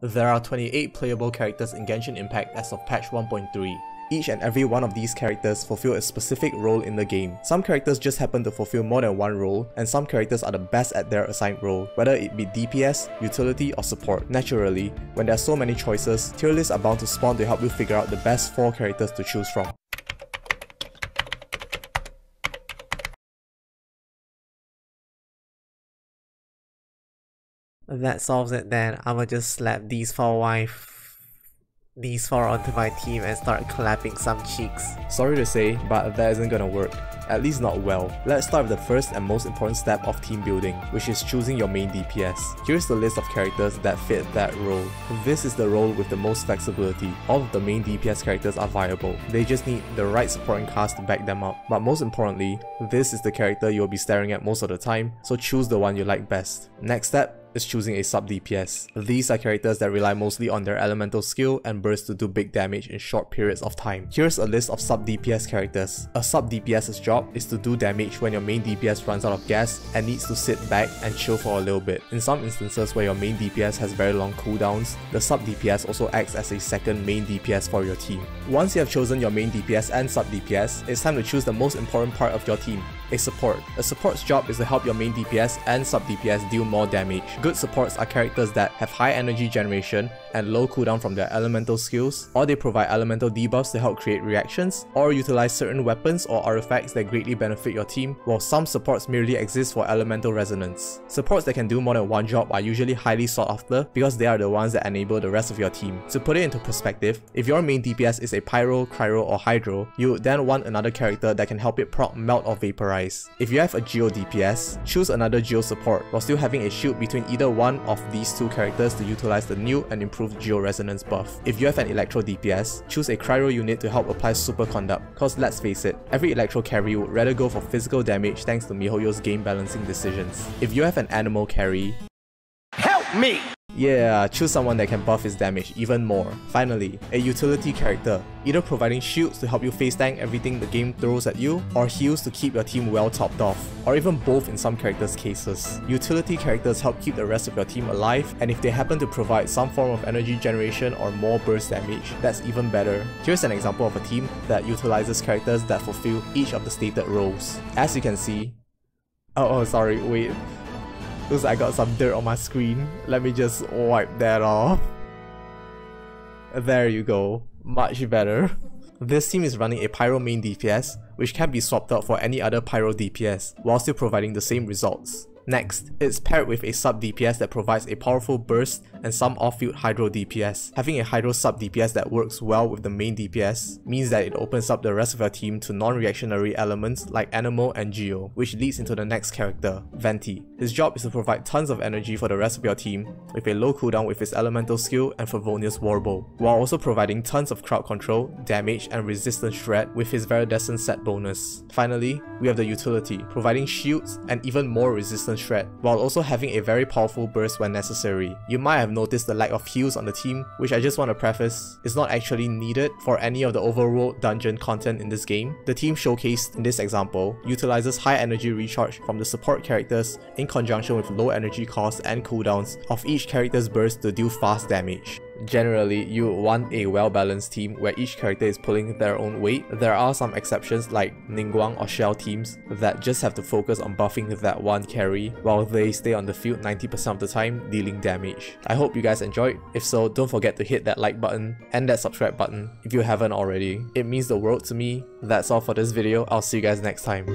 There are 28 playable characters in Genshin Impact as of patch 1.3. Each and every one of these characters fulfill a specific role in the game. Some characters just happen to fulfill more than one role, and some characters are the best at their assigned role, whether it be DPS, utility, or support. Naturally, when there are so many choices, tier lists are bound to spawn to help you figure out the best 4 characters to choose from. That solves it then. I'ma just slap these 4 onto my team and start clapping some cheeks. Sorry to say, but that isn't gonna work. At least not well. Let's start with the first and most important step of team building, which is choosing your main DPS. Here's the list of characters that fit that role. This is the role with the most flexibility. All of the main DPS characters are viable. They just need the right supporting cast to back them up. But most importantly, this is the character you'll be staring at most of the time, so choose the one you like best. Next step is choosing a sub DPS. These are characters that rely mostly on their elemental skill and burst to do big damage in short periods of time. Here's a list of sub DPS characters. A sub DPS's job is to do damage when your main DPS runs out of gas and needs to sit back and chill for a little bit. In some instances where your main DPS has very long cooldowns, the sub DPS also acts as a second main DPS for your team. Once you have chosen your main DPS and sub DPS, it's time to choose the most important part of your team. A support. A support's job is to help your main DPS and sub DPS deal more damage. Good supports are characters that have high energy generation and low cooldown from their elemental skills, or they provide elemental debuffs to help create reactions, or utilize certain weapons or artifacts that greatly benefit your team, while some supports merely exist for elemental resonance. Supports that can do more than one job are usually highly sought after because they are the ones that enable the rest of your team. To put it into perspective, if your main DPS is a Pyro, Cryo, or Hydro, you would then want another character that can help it proc, melt, or vaporize. If you have a Geo DPS, choose another Geo support while still having a shield between either one of these two characters to utilize the new and improved Geo Resonance buff. If you have an Electro DPS, choose a Cryo unit to help apply Superconduct, cause let's face it, every Electro carry would rather go for physical damage thanks to miHoYo's game balancing decisions. If you have an Animal carry, help me! Yeah, choose someone that can buff his damage even more. Finally, a utility character, either providing shields to help you face tank everything the game throws at you, or heals to keep your team well topped off, or even both in some characters' cases. Utility characters help keep the rest of your team alive, and if they happen to provide some form of energy generation or more burst damage, that's even better. Here's an example of a team that utilizes characters that fulfill each of the stated roles. As you can see... sorry, wait. Looks like I got some dirt on my screen. Let me just wipe that off. There you go. Much better. This team is running a Pyro main DPS, which can be swapped out for any other Pyro DPS, while still providing the same results. Next, it's paired with a sub DPS that provides a powerful burst and some off-field Hydro DPS. Having a Hydro sub DPS that works well with the main DPS means that it opens up the rest of your team to non-reactionary elements like Animal and Geo, which leads into the next character, Venti. His job is to provide tons of energy for the rest of your team with a low cooldown with his elemental skill and Favonius Warbow, while also providing tons of crowd control, damage, and resistance shred with his Viridescent set bonus. Finally, we have the utility, providing shields and even more resistance shred, while also having a very powerful burst when necessary. You might have noticed the lack of heals on the team, which I just want to preface is not actually needed for any of the overworld dungeon content in this game. The team showcased in this example utilizes high energy recharge from the support characters in conjunction with low energy cost and cooldowns of each character's burst to deal fast damage. Generally, you want a well-balanced team where each character is pulling their own weight. There are some exceptions like Ningguang or Shell teams that just have to focus on buffing that one carry while they stay on the field 90% of the time dealing damage. I hope you guys enjoyed. If so, don't forget to hit that like button and that subscribe button if you haven't already. It means the world to me. That's all for this video. I'll see you guys next time.